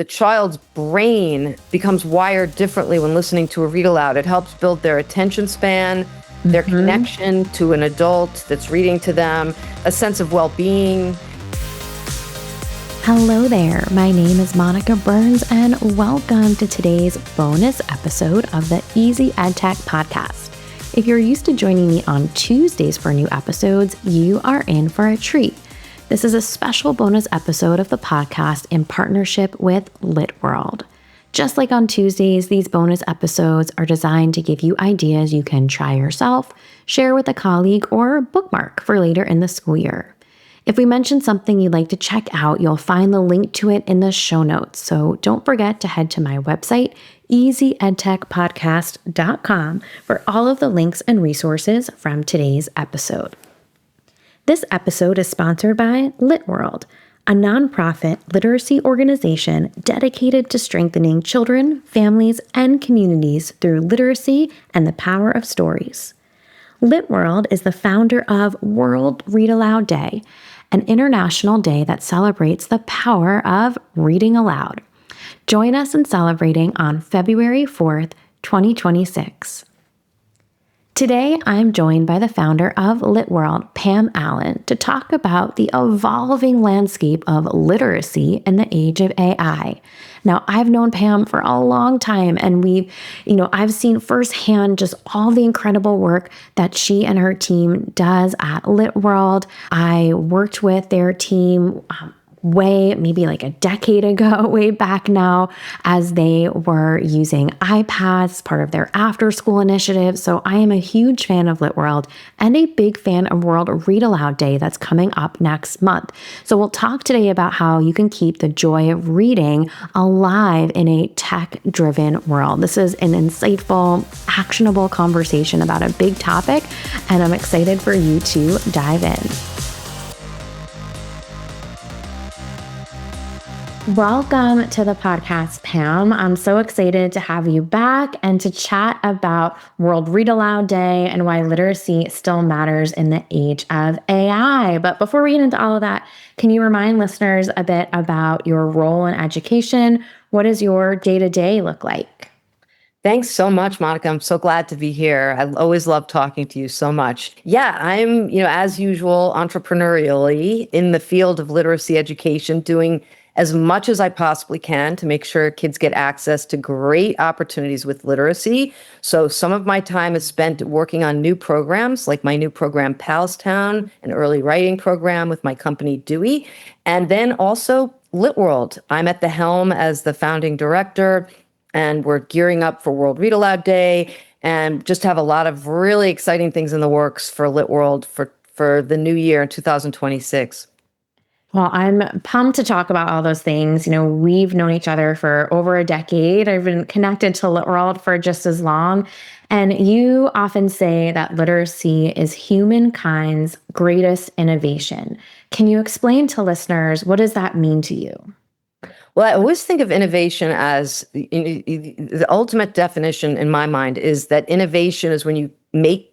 the child's brain becomes wired differently when listening to a read aloud. It helps build their attention span, their connection to an adult that's reading to them, a sense of well-being. Hello there, my name is Monica Burns and welcome to today's bonus episode of the Easy EdTech podcast. If you're used to joining me on Tuesdays for new episodes, you are in for a treat. This is a special bonus episode of the podcast in partnership with LitWorld. Just like on Tuesdays, these bonus episodes are designed to give you ideas you can try yourself, share with a colleague, or bookmark for later in the school year. If we mention something you'd like to check out, you'll find the link to it in the show notes. So don't forget to head to my website, easyedtechpodcast.com, for all of the links and resources from today's episode. This episode is sponsored by LitWorld, a nonprofit literacy organization dedicated to strengthening children, families, and communities through literacy and the power of stories. LitWorld is the founder of World Read Aloud Day, an international day that celebrates the power of reading aloud. Join us in celebrating on February 4th, 2026. Today, I'm joined by the founder of LitWorld, Pam Allyn, to talk about the evolving landscape of literacy in the age of AI. Now, I've known Pam for a long time, and I've seen firsthand just all the incredible work that she and her team does at LitWorld. I worked with their team maybe like a decade ago, way back now, as they were using iPads as part of their after-school initiative. So I am a huge fan of LitWorld and a big fan of World Read Aloud Day that's coming up next month. So we'll talk today about how you can keep the joy of reading alive in a tech-driven world. This is an insightful, actionable conversation about a big topic, and I'm excited for you to dive in. Welcome to the podcast, Pam. I'm so excited to have you back and to chat about World Read Aloud Day and why literacy still matters in the age of AI. But before we get into all of that, can you remind listeners a bit about your role in education? What does your day-to-day look like? Thanks so much, Monica. I'm so glad to be here. I always love talking to you so much. Yeah, I'm, as usual, entrepreneurially in the field of literacy education, doing as much as I possibly can to make sure kids get access to great opportunities with literacy. So some of my time is spent working on new programs, like my new program, Palstown, an early writing program with my company, Dewey. And then also LitWorld. I'm at the helm as the founding director, and we're gearing up for World Read Aloud Day and just have a lot of really exciting things in the works for LitWorld for the new year in 2026. Well, I'm pumped to talk about all those things. We've known each other for over a decade. I've been connected to LitWorld for just as long. And you often say that literacy is humankind's greatest innovation. Can you explain to listeners, what does that mean to you? Well, I always think of innovation as the ultimate definition in my mind is that innovation is when you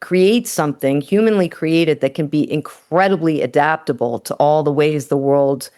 create something humanly created that can be incredibly adaptable to all the ways the world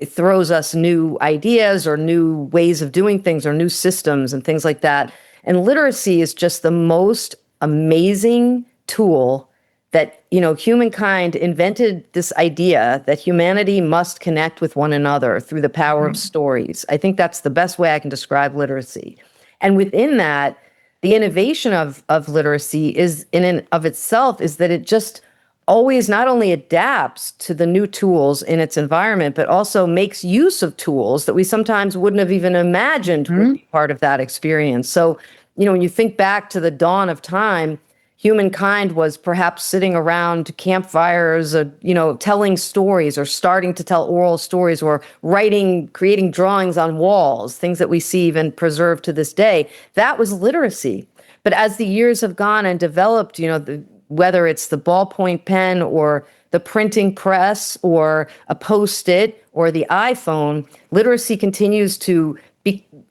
throws us new ideas or new ways of doing things or new systems and things like that. And literacy is just the most amazing tool that, humankind invented this idea that humanity must connect with one another through the power of stories. I think that's the best way I can describe literacy. And within that, the innovation of literacy is in and of itself is that it just always not only adapts to the new tools in its environment, but also makes use of tools that we sometimes wouldn't have even imagined would be part of that experience. So, when you think back to the dawn of time, humankind was perhaps sitting around campfires, telling stories or starting to tell oral stories or creating drawings on walls, things that we see even preserved to this day. That was literacy. But as the years have gone and developed, whether it's the ballpoint pen or the printing press or a Post-it or the iPhone, literacy continues to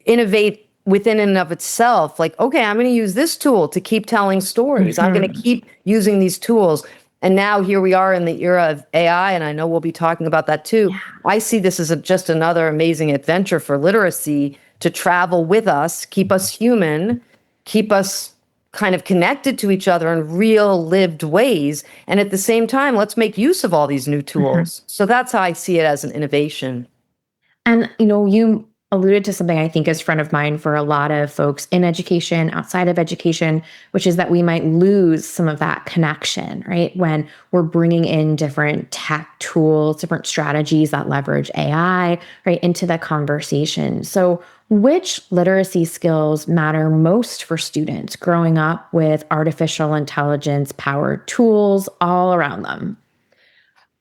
innovate within and of itself. Like, okay, I'm going to use this tool to keep telling stories. I'm going to keep using these tools. And now here we are in the era of AI, and I know we'll be talking about that too. I see this as just another amazing adventure for literacy to travel with us, keep us human, keep us kind of connected to each other in real lived ways. And at the same time, let's make use of all these new tools. So that's how I see it as an innovation. And, you alluded to something I think is front of mind for a lot of folks in education, outside of education, which is that we might lose some of that connection, right? When we're bringing in different tech tools, different strategies that leverage AI, right, into the conversation. So, which literacy skills matter most for students growing up with artificial intelligence powered tools all around them?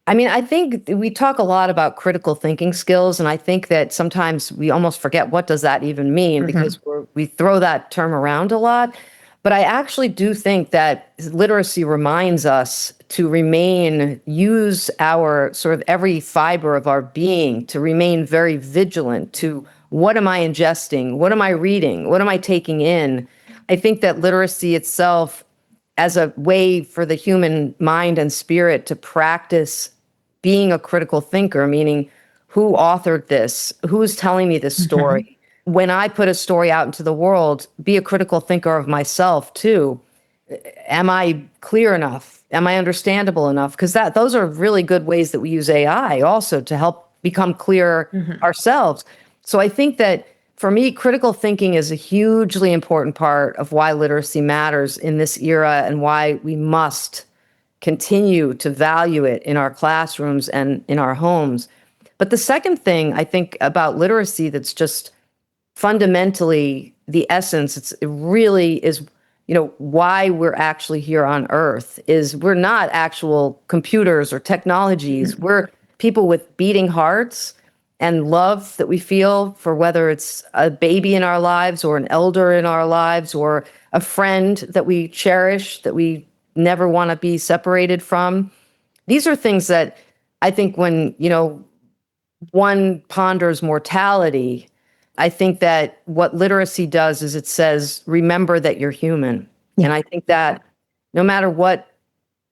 I mean, I think we talk a lot about critical thinking skills, and I think that sometimes we almost forget what does that even mean because we throw that term around a lot. But I actually do think that literacy reminds us to use our sort of every fiber of our being to remain very vigilant to what am I ingesting? What am I reading? What am I taking in? I think that literacy itself as a way for the human mind and spirit to practice being a critical thinker, meaning who authored this? Who's telling me this story? When I put a story out into the world, be a critical thinker of myself too. Am I clear enough? Am I understandable enough? Because those are really good ways that we use AI also to help become clearer ourselves. So I think that for me, critical thinking is a hugely important part of why literacy matters in this era and why we must continue to value it in our classrooms and in our homes. But the second thing I think about literacy that's just fundamentally the essence, it really is, why we're actually here on Earth is we're not actual computers or technologies. We're people with beating hearts and love that we feel for whether it's a baby in our lives or an elder in our lives or a friend that we cherish, that we never want to be separated from. These are things that I think when, one ponders mortality, I think that what literacy does is it says, remember that you're human. And I think that no matter what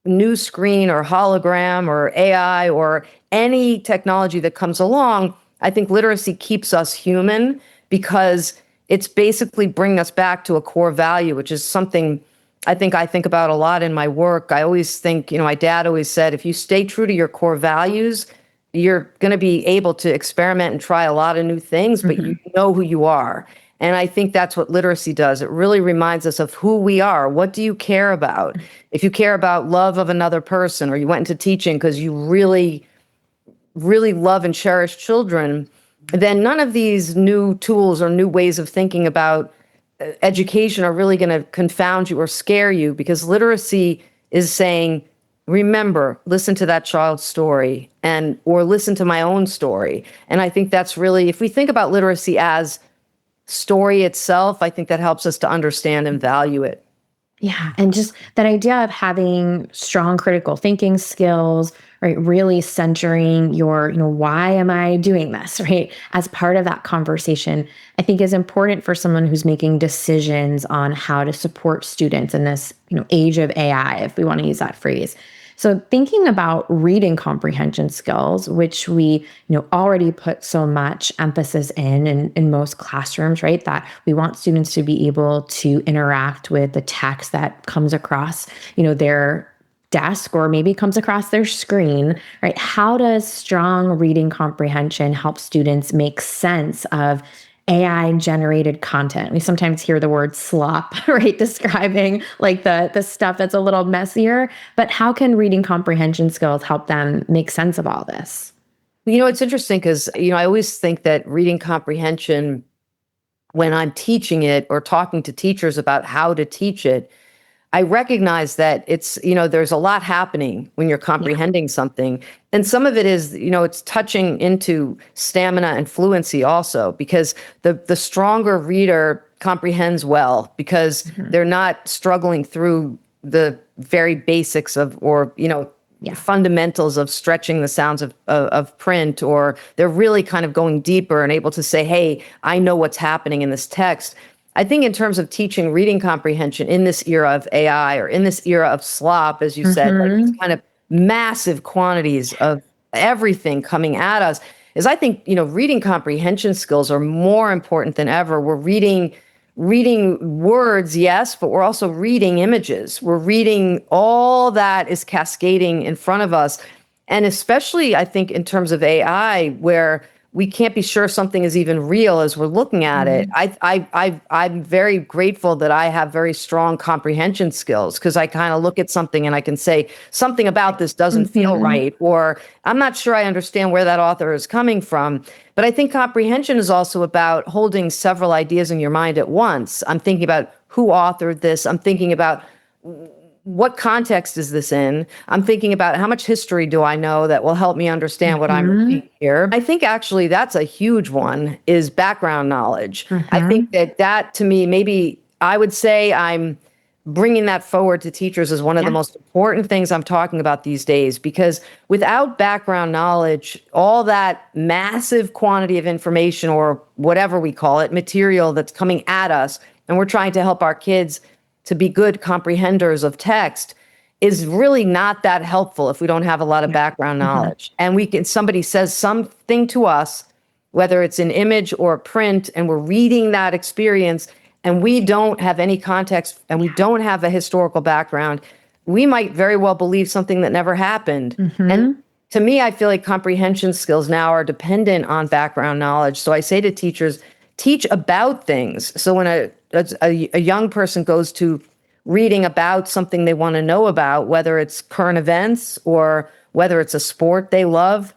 new screen or hologram or AI or any technology that comes along, I think literacy keeps us human because it's basically bringing us back to a core value, which is something I think about a lot in my work. I always think, my dad always said, if you stay true to your core values, you're going to be able to experiment and try a lot of new things, but you know who you are. And I think that's what literacy does. It really reminds us of who we are. What do you care about? If you care about love of another person, or you went into teaching because you really, really love and cherish children, then none of these new tools or new ways of thinking about education are really going to confound you or scare you, because literacy is saying, remember, listen to that child's story or listen to my own story. And I think that's really, if we think about literacy as story itself, I think that helps us to understand and value it. Yeah. And just that idea of having strong critical thinking skills, right? Really centering your, why am I doing this, right? As part of that conversation, I think is important for someone who's making decisions on how to support students in this, age of AI, if we want to use that phrase. So thinking about reading comprehension skills, which we already put so much emphasis in most classrooms, right? That we want students to be able to interact with the text that comes across, their desk or maybe comes across their screen, right? How does strong reading comprehension help students make sense of AI generated content? We sometimes hear the word slop, right? Describing like the stuff that's a little messier, but how can reading comprehension skills help them make sense of all this? It's interesting because, I always think that reading comprehension, when I'm teaching it or talking to teachers about how to teach it, I recognize that it's, there's a lot happening when you're comprehending something. And some of it is, it's touching into stamina and fluency also, because the stronger reader comprehends well because they're not struggling through the very basics fundamentals of stretching the sounds of print, or they're really kind of going deeper and able to say, hey, I know what's happening in this text. I think in terms of teaching reading comprehension in this era of AI or in this era of slop, as you said, like these kind of massive quantities of everything coming at us, is I think, reading comprehension skills are more important than ever. We're reading words, yes, but we're also reading images. We're reading all that is cascading in front of us. And especially, I think, in terms of AI, where we can't be sure something is even real as we're looking at it. I'm very grateful that I have very strong comprehension skills, because I kind of look at something and I can say something about this doesn't feel right, or I'm not sure I understand where that author is coming from. But I think comprehension is also about holding several ideas in your mind at once. I'm thinking about who authored this. I'm thinking about what context is this in? I'm thinking about how much history do I know that will help me understand what I'm reading here. I think actually that's a huge one, is background knowledge. I think that to me, maybe I would say I'm bringing that forward to teachers as one of the most important things I'm talking about these days, because without background knowledge, all that massive quantity of information, or whatever we call it, material that's coming at us, and we're trying to help our kids to be good comprehenders of text, is really not that helpful if we don't have a lot of background knowledge. And somebody says something to us, whether it's an image or print, and we're reading that experience, and we don't have any context and we don't have a historical background, we might very well believe something that never happened. And to me, I feel like comprehension skills now are dependent on background knowledge. So I say to teachers, teach about things. So when a young person goes to reading about something they want to know about, whether it's current events or whether it's a sport they love,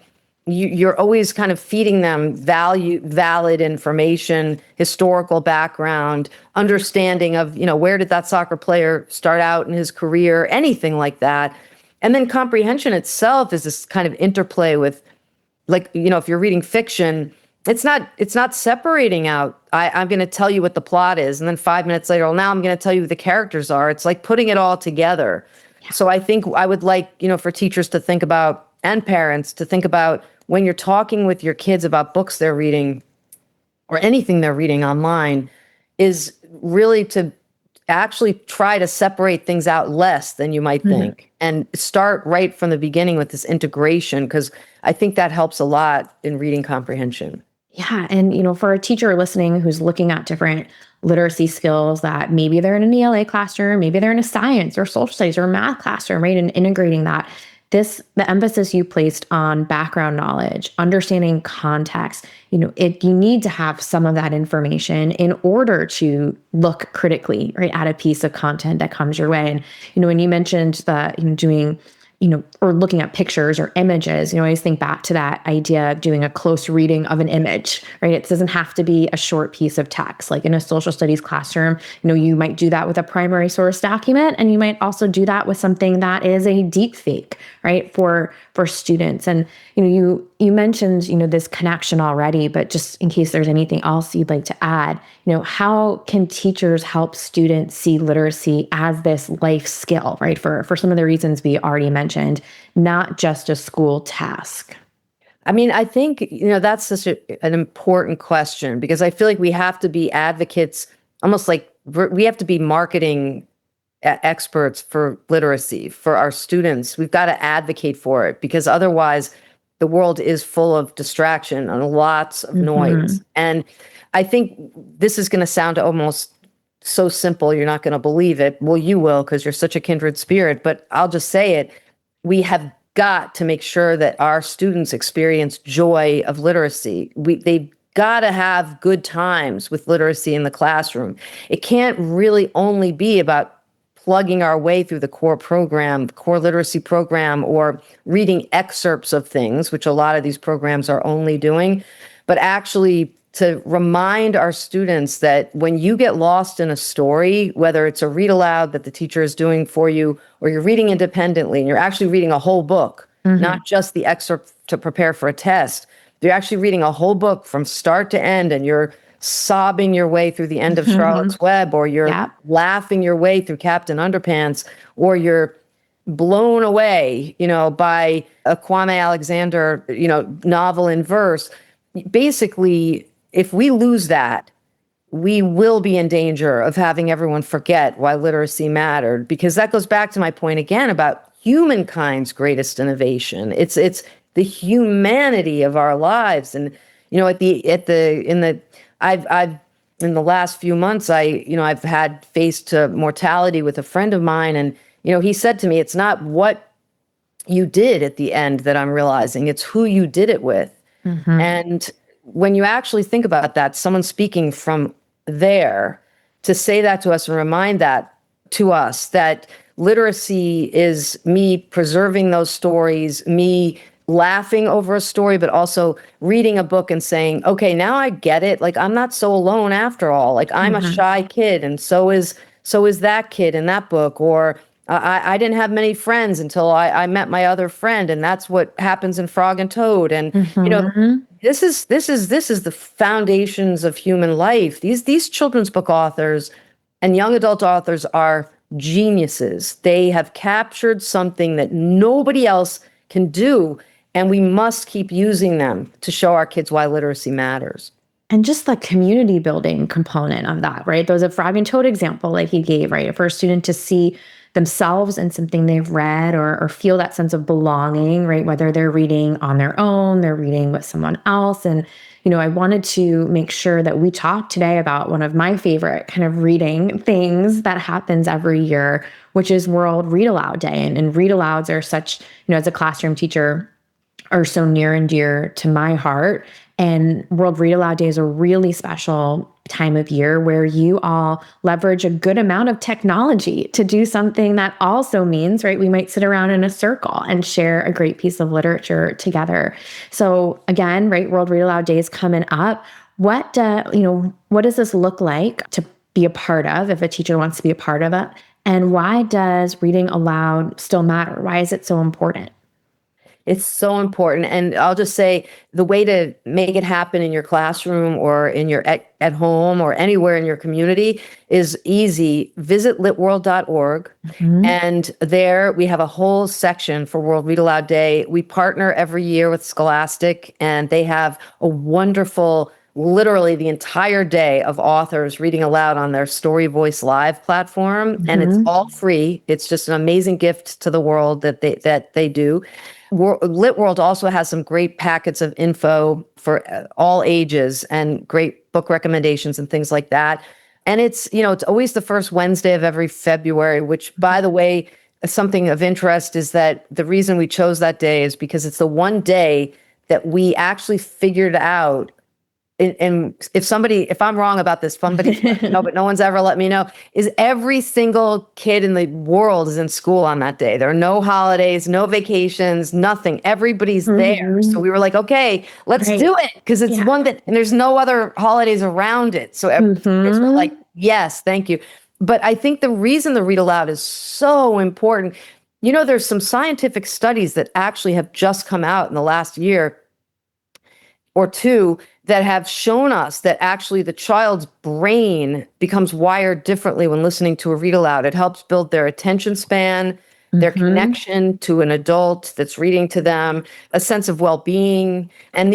you're always kind of feeding them valid information, historical background, understanding of, where did that soccer player start out in his career, anything like that. And then comprehension itself is this kind of interplay with, like, if you're reading fiction, it's not separating out. I'm going to tell you what the plot is, and then 5 minutes later, well, now I'm going to tell you who the characters are. It's like putting it all together. Yeah. So I think I would like, for teachers to think about, and parents to think about, when you're talking with your kids about books they're reading or anything they're reading online, is really to actually try to separate things out less than you might think, and start right from the beginning with this integration, because I think that helps a lot in reading comprehension. Yeah. And, for a teacher listening who's looking at different literacy skills, that maybe they're in an ELA classroom, maybe they're in a science or social studies or math classroom, right? And integrating that, the emphasis you placed on background knowledge, understanding context, you need to have some of that information in order to look critically, right, at a piece of content that comes your way. And, when you mentioned that, doing, or looking at pictures or images, I always think back to that idea of doing a close reading of an image, right? It doesn't have to be a short piece of text. Like in a social studies classroom, you might do that with a primary source document, and you might also do that with something that is a deep fake, right, for students. And, you mentioned, this connection already, but just in case there's anything else you'd like to add, how can teachers help students see literacy as this life skill, right? For some of the reasons we already mentioned, not just a school task. I mean, I think, that's such an important question, because I feel like we have to be advocates, almost like we have to be marketing experts for literacy for our students. We've got to advocate for it, because otherwise the world is full of distraction and lots of noise. And I think this is going to sound almost so simple, you're not going to believe it. Well, you will, because you're such a kindred spirit, but I'll just say it. We have got to make sure that our students experience joy of literacy. They've got to have good times with literacy in the classroom. It can't really only be about plugging our way through the core program, core literacy program, or reading excerpts of things, which a lot of these programs are only doing, but actually to remind our students that when you get lost in a story, whether it's a read aloud that the teacher is doing for you, or you're reading independently and you're actually reading a whole book, not just the excerpt to prepare for a test, you're actually reading a whole book from start to end, and you're sobbing your way through the end of Charlotte's Web, or you're laughing your way through Captain Underpants, or you're blown away, by a Kwame Alexander, novel in verse. Basically, if we lose that, we will be in danger of having everyone forget why literacy mattered, because that goes back to my point again about humankind's greatest innovation. It's the humanity of our lives. And I've in the last few months, I've had faced mortality with a friend of mine, and he said to me, it's not what you did at the end that I'm realizing, it's who you did it with. And when you actually think about that, someone speaking from there to say that to us and remind that to us, that literacy is me preserving those stories, me laughing over a story, but also reading a book and saying, okay, now I get it. Like, I'm not so alone after all. Like, I'm a shy kid, and so is that kid in that book. Or I didn't have many friends until I met my other friend, and that's what happens in Frog and Toad. And this is the foundations of human life. These children's book authors and young adult authors are geniuses. They have captured something that nobody else can do, and we must keep using them to show our kids why literacy matters. And just the community building component of that, right? There was a Frog and Toad example like he gave, right? For a student to see themselves in something they've read, or feel that sense of belonging, right? Whether they're reading on their own, they're reading with someone else. And, I wanted to make sure that we talk today about one of my favorite kind of reading things that happens every year, which is World Read Aloud Day. And read alouds are such, as a classroom teacher, are so near and dear to my heart. And World Read Aloud Day is a really special time of year where you all leverage a good amount of technology to do something that also means, right, we might sit around in a circle and share a great piece of literature together. So again, right, World Read Aloud Day is coming up. What does this look like to be a part of, if a teacher wants to be a part of it? And why does reading aloud still matter? Why is it so important? It's so important. And I'll just say the way to make it happen in your classroom or in your at home or anywhere in your community is easy. Visit litworld.org. And there we have a whole section for World Read Aloud Day. We partner every year with Scholastic, and they have a wonderful, literally the entire day of authors reading aloud on their Story Voice Live platform. And it's all free. It's just an amazing gift to the world that they do. LitWorld also has some great packets of info for all ages and great book recommendations and things like that. And it's always the first Wednesday of every February, which, by the way, something of interest is that the reason we chose that day is because it's the one day that we actually figured out. And if I'm wrong about this, somebody but no one's ever let me know, is every single kid in the world is in school on that day. There are no holidays, no vacations, nothing. Everybody's there. So we were like, okay, let's do it. Because it's one that, and there's no other holidays around it. So everybody's like, yes, thank you. But I think the reason the read aloud is so important, there's some scientific studies that actually have just come out in the last year or two that have shown us that actually the child's brain becomes wired differently when listening to a read aloud. It helps build their attention span, their connection to an adult that's reading to them, a sense of well-being. And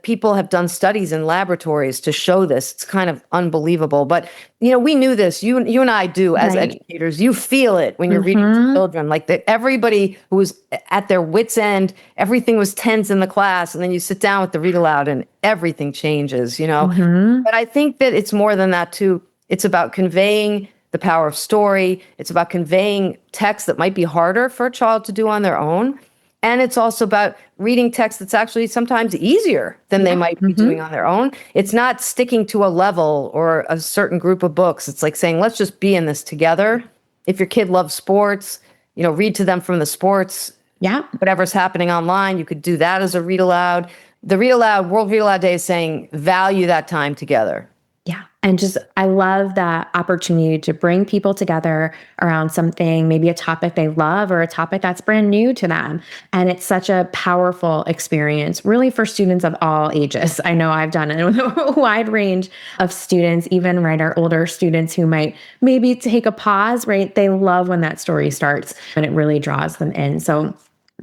people have done studies in laboratories to show this. It's kind of unbelievable. But, we knew this. You and I do as educators. You feel it when you're reading to children. Like that, everybody who was at their wits' end, everything was tense in the class. And then you sit down with the read aloud and everything changes, But I think that it's more than that too. It's about conveying the power of story. It's about conveying text that might be harder for a child to do on their own. And it's also about reading text that's actually sometimes easier than they might be doing on their own. It's not sticking to a level or a certain group of books. It's like saying, let's just be in this together. If your kid loves sports, read to them from the sports. Yeah. Whatever's happening online, you could do that as a read aloud. The World Read Aloud Day is saying, value that time together. Yeah. And I love that opportunity to bring people together around something, maybe a topic they love or a topic that's brand new to them. And it's such a powerful experience, really, for students of all ages. I know I've done it with a wide range of students, even our older students who might maybe take a pause, right? They love when that story starts and it really draws them in. So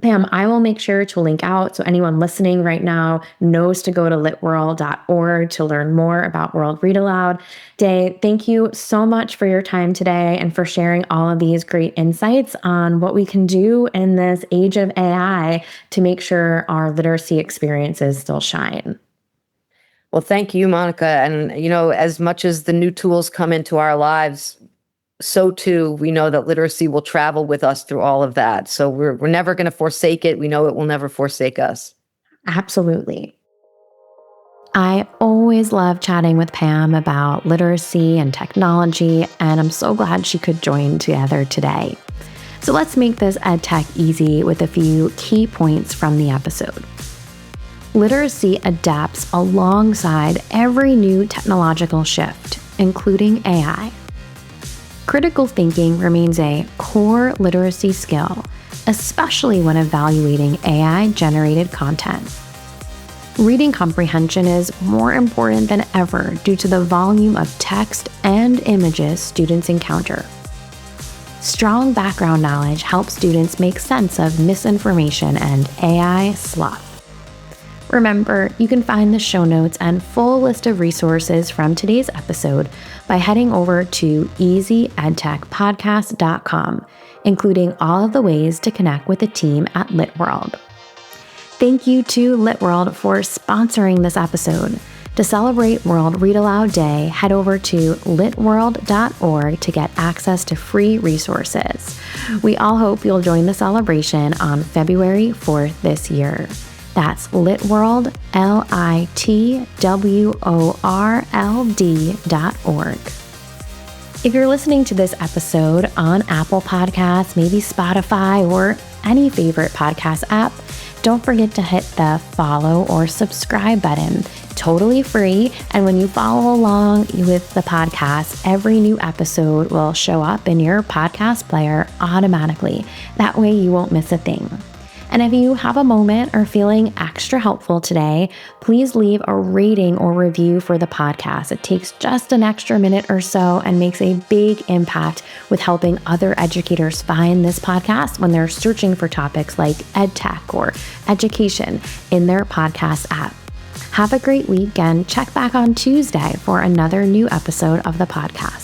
Pam, I will make sure to link out so anyone listening right now knows to go to litworld.org to learn more about World Read Aloud Day. Thank you so much for your time today and for sharing all of these great insights on what we can do in this age of AI to make sure our literacy experiences still shine. Well, thank you, Monica. And, as much as the new tools come into our lives, so too, we know that literacy will travel with us through all of that. So we're never going to forsake it. We know it will never forsake us. Absolutely. I always love chatting with Pam about literacy and technology, and I'm so glad she could join together today. So let's make this EdTech easy with a few key points from the episode. Literacy adapts alongside every new technological shift, including AI. Critical thinking remains a core literacy skill, especially when evaluating AI-generated content. Reading comprehension is more important than ever due to the volume of text and images students encounter. Strong background knowledge helps students make sense of misinformation and AI slop. Remember, you can find the show notes and full list of resources from today's episode by heading over to easyedtechpodcast.com, including all of the ways to connect with the team at LitWorld. Thank you to LitWorld for sponsoring this episode. To celebrate World Read Aloud Day, head over to litworld.org to get access to free resources. We all hope you'll join the celebration on February 4th this year. That's LitWorld, LitWorld.org. If you're listening to this episode on Apple Podcasts, maybe Spotify, or any favorite podcast app, don't forget to hit the follow or subscribe button. Totally free. And when you follow along with the podcast, every new episode will show up in your podcast player automatically. That way you won't miss a thing. And if you have a moment or feeling extra helpful today, please leave a rating or review for the podcast. It takes just an extra minute or so and makes a big impact with helping other educators find this podcast when they're searching for topics like EdTech or education in their podcast app. Have a great week and check back on Tuesday for another new episode of the podcast.